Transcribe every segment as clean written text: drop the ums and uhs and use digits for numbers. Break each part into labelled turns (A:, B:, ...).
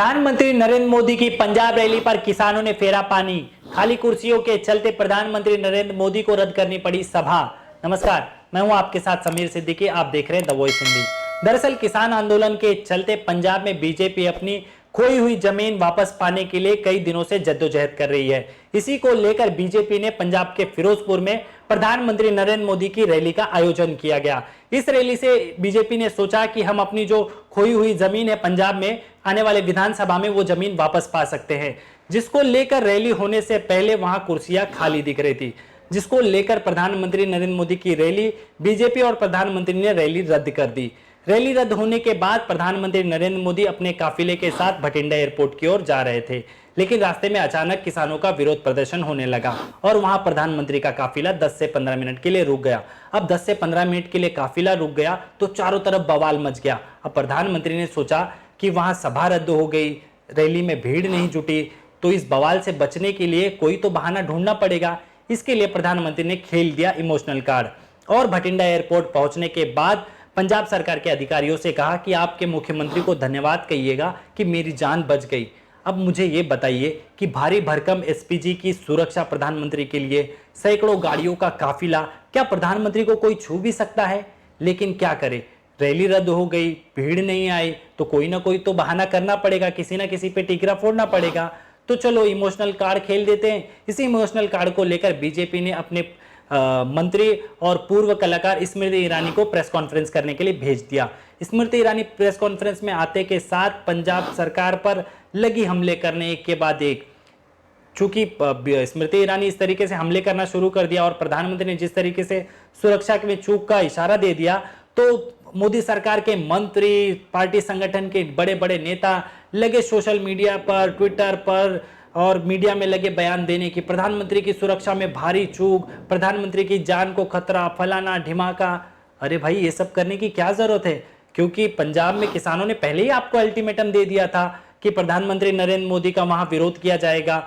A: प्रधानमंत्री नरेंद्र मोदी की पंजाब रैली पर किसानों ने फेरा पानी। खाली कुर्सियों के चलते प्रधानमंत्री नरेंद्र मोदी को रद्द करनी पड़ी सभा। नमस्कार, मैं हूं आपके साथ समीर सिद्दीकी। आप देख रहे हैं द वॉइस हिंदी। दरअसल किसान आंदोलन के चलते पंजाब में बीजेपी अपनी खोई हुई जमीन वापस पाने के लिए कई दिनों से जद्दोजहद कर रही है। इसी को लेकर बीजेपी ने पंजाब के फिरोजपुर में प्रधानमंत्री नरेंद्र मोदी की रैली का आयोजन किया गया। इस रैली से बीजेपी ने सोचा कि हम अपनी जो खोई हुई जमीन है पंजाब में, आने वाले विधानसभा में वो जमीन वापस पा सकते हैं, जिसको लेकर रैली होने से पहले वहां कुर्सियां खाली दिख रही थी, जिसको लेकर प्रधानमंत्री नरेंद्र मोदी की रैली बीजेपी और प्रधानमंत्री ने रैली रद्द कर दी। रैली रद्द होने के बाद प्रधानमंत्री नरेंद्र मोदी अपने काफिले के साथ भटिंडा एयरपोर्ट की ओर जा रहे थे, लेकिन रास्ते में अचानक किसानों का विरोध प्रदर्शन होने लगा और वहां प्रधानमंत्री का काफिला 10 से 15 मिनट के लिए रुक गया। अब 10 से 15 मिनट के लिए काफिला रुक गया तो चारों तरफ बवाल मच गया। अब प्रधानमंत्री ने सोचा कि वहां सभा रद्द हो गई, रैली में भीड़ नहीं जुटी, तो इस बवाल से बचने के लिए कोई तो बहाना ढूंढना पड़ेगा। इसके लिए प्रधानमंत्री ने खेल दिया इमोशनल कार्ड और भटिंडा एयरपोर्ट पहुंचने के बाद पंजाब सरकार के अधिकारियों से कहा कि आपके मुख्यमंत्री को धन्यवाद कहिएगा कि मेरी जान बच गई। अब मुझे ये बताइए कि भारी भरकम एसपीजी की सुरक्षा प्रधानमंत्री के लिए, सैकड़ों गाड़ियों का काफिला, क्या प्रधानमंत्री को कोई छू भी सकता है? लेकिन क्या करे, रैली रद्द हो गई, भीड़ नहीं आई, तो कोई ना कोई तो बहाना करना पड़ेगा, किसी ना किसी पे टीकरा फोड़ना पड़ेगा। तो चलो इमोशनल कार्ड खेल देते हैं। इसी इमोशनल कार्ड को लेकर बीजेपी ने अपने मंत्री और पूर्व कलाकार स्मृति ईरानी को प्रेस कॉन्फ्रेंस करने के लिए भेज दिया। स्मृति ईरानी प्रेस कॉन्फ्रेंस में आते के साथ पंजाब सरकार पर लगी हमले करने एक के बाद एक। चूंकि स्मृति ईरानी इस तरीके से हमले करना शुरू कर दिया और प्रधानमंत्री ने जिस तरीके से सुरक्षा में चूक का इशारा दे दिया, तो मोदी सरकार के मंत्री, पार्टी संगठन के बड़े बड़े नेता लगे सोशल मीडिया पर, ट्विटर पर और मीडिया में लगे बयान देने की प्रधानमंत्री की सुरक्षा में भारी चूक, प्रधानमंत्री की जान को खतरा, फलाना ढिमाका। अरे भाई, ये सब करने की क्या जरूरत है? क्योंकि पंजाब में किसानों ने पहले ही आपको अल्टीमेटम दे दिया था कि प्रधानमंत्री नरेंद्र मोदी का वहां विरोध किया जाएगा।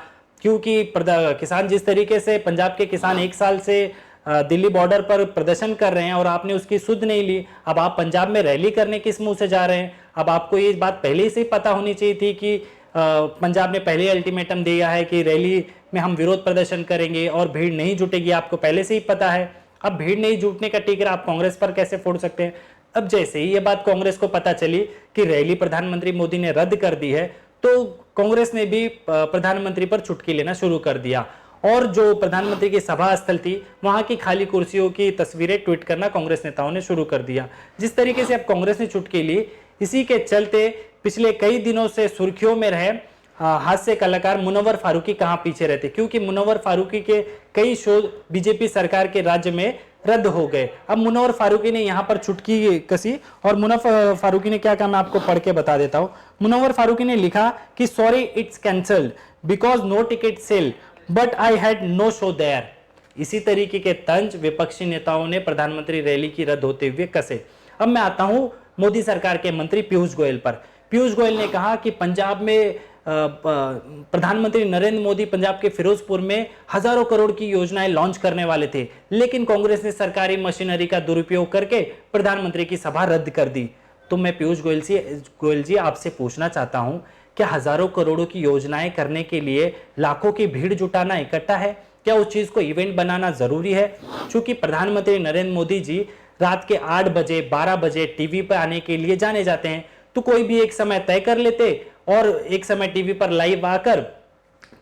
A: क्योंकि किसान जिस तरीके से, पंजाब के किसान एक साल से दिल्ली बॉर्डर पर प्रदर्शन कर रहे हैं और आपने उसकी सुध नहीं ली। अब आप पंजाब में रैली करने किस मुंह से जा रहे हैं? अब आपको ये बात पहले से ही पता होनी चाहिए थी कि पंजाब ने पहले अल्टीमेटम दिया है कि रैली में हम विरोध प्रदर्शन करेंगे और भीड़ नहीं जुटेगी। आपको पहले से ही पता है। अब भीड़ नहीं जुटने का टीकरा आप कांग्रेस पर कैसे फोड़ सकते हैं? अब जैसे ही ये बात कांग्रेस को पता चली कि रैली प्रधानमंत्री मोदी ने रद्द कर दी है, तो कांग्रेस ने भी प्रधानमंत्री पर चुटकी लेना शुरू कर दिया और जो प्रधानमंत्री की सभा स्थल थी वहां की खाली कुर्सियों की तस्वीरें ट्वीट करना कांग्रेस नेताओं ने शुरू कर दिया। जिस तरीके से अब कांग्रेस ने चुटकी ली, इसी के चलते पिछले कई दिनों से सुर्खियों में रहे हास्य कलाकार मुनव्वर फारूकी कहां पीछे रहते, क्योंकि मुनव्वर फारूकी के कई शो बीजेपी सरकार के राज्य में रद्द हो गए। अब मुनव्वर फारूकी ने यहां पर चुटकी कसी और मुनव्वर फारूकी ने क्या कहा, मैं आपको पढ़ के बता देता हूं। मुनव्वर फारूकी ने लिखा कि sorry it's cancelled because no ticket sale but I had no show there. इसी तरीके के तंज विपक्षी नेताओं ने प्रधानमंत्री रैली की रद्द होते हुए कसे। अब मैं आता हूं मोदी सरकार के मंत्री पीयूष गोयल पर। पीयूष गोयल ने कहा कि पंजाब में प्रधानमंत्री नरेंद्र मोदी पंजाब के फिरोजपुर में हजारों करोड़ की योजनाएं लॉन्च करने वाले थे, लेकिन कांग्रेस ने सरकारी मशीनरी का दुरुपयोग करके प्रधानमंत्री की सभा रद्द कर दी। तो मैं पीयूष गोयल जी आपसे पूछना चाहता हूं, क्या हजारों करोड़ों की योजनाएं करने के लिए लाखों की भीड़ जुटाना इकट्ठा है? क्या उस चीज को इवेंट बनाना जरूरी है? क्योंकि प्रधानमंत्री नरेंद्र मोदी जी रात के 8 बजे 12 बजे टीवी पर आने के लिए जाने जाते हैं, तो कोई भी एक समय तय कर लेते और एक समय टीवी पर लाइव आकर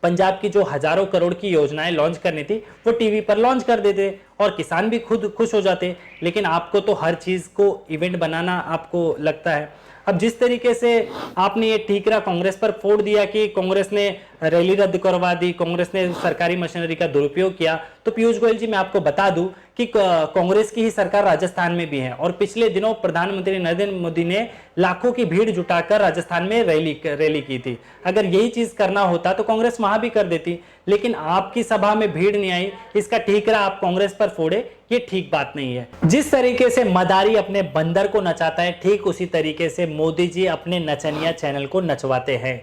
A: पंजाब की जो हजारों करोड़ की योजनाएं लॉन्च करनी थी वो टीवी पर लॉन्च कर देते और किसान भी खुद खुश हो जाते। लेकिन आपको तो हर चीज को इवेंट बनाना आपको लगता है। अब जिस तरीके से आपने ये ठीकरा कांग्रेस पर फोड़ दिया कि कांग्रेस ने रैली रद्द करवा दी, कांग्रेस ने सरकारी मशीनरी का दुरुपयोग किया, तो पीयूष गोयल जी मैं आपको बता दूं कि कांग्रेस की ही सरकार राजस्थान में भी है और पिछले दिनों प्रधानमंत्री नरेंद्र मोदी ने लाखों की भीड़ जुटाकर राजस्थान में रैली की थी। अगर यही चीज करना होता तो कांग्रेस वहां भी कर देती, लेकिन आपकी सभा में भीड़ नहीं आई, इसका ठीकरा आप कांग्रेस पर फोड़े, ये ठीक बात नहीं है। जिस तरीके से मदारी अपने बंदर को नचाता है, ठीक उसी तरीके से मोदी जी अपने नचनिया चैनल को नचवाते हैं।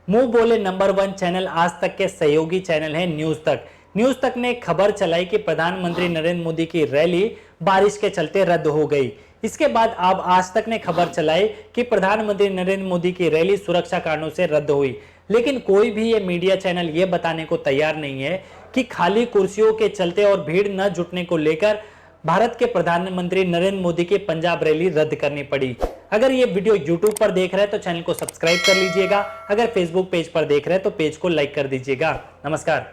A: मुंह बोले नंबर 1 चैनल आज तक के सहयोगी चैनल है न्यूज तक। न्यूज तक ने खबर चलाई कि प्रधानमंत्री नरेंद्र मोदी की रैली बारिश के चलते रद्द हो गई। इसके बाद अब आज तक ने खबर चलाई कि प्रधानमंत्री नरेंद्र मोदी की रैली सुरक्षा कारणों से रद्द हुई, लेकिन कोई भी ये मीडिया चैनल ये बताने को तैयार नहीं है कि खाली कुर्सियों के चलते और भीड़ न जुटने को लेकर भारत के प्रधानमंत्री नरेंद्र मोदी की पंजाब रैली रद्द करनी पड़ी। अगर ये वीडियो YouTube पर देख रहे हैं तो चैनल को सब्सक्राइब कर लीजिएगा, अगर Facebook पेज पर देख रहे हैं तो पेज को लाइक कर दीजिएगा। नमस्कार।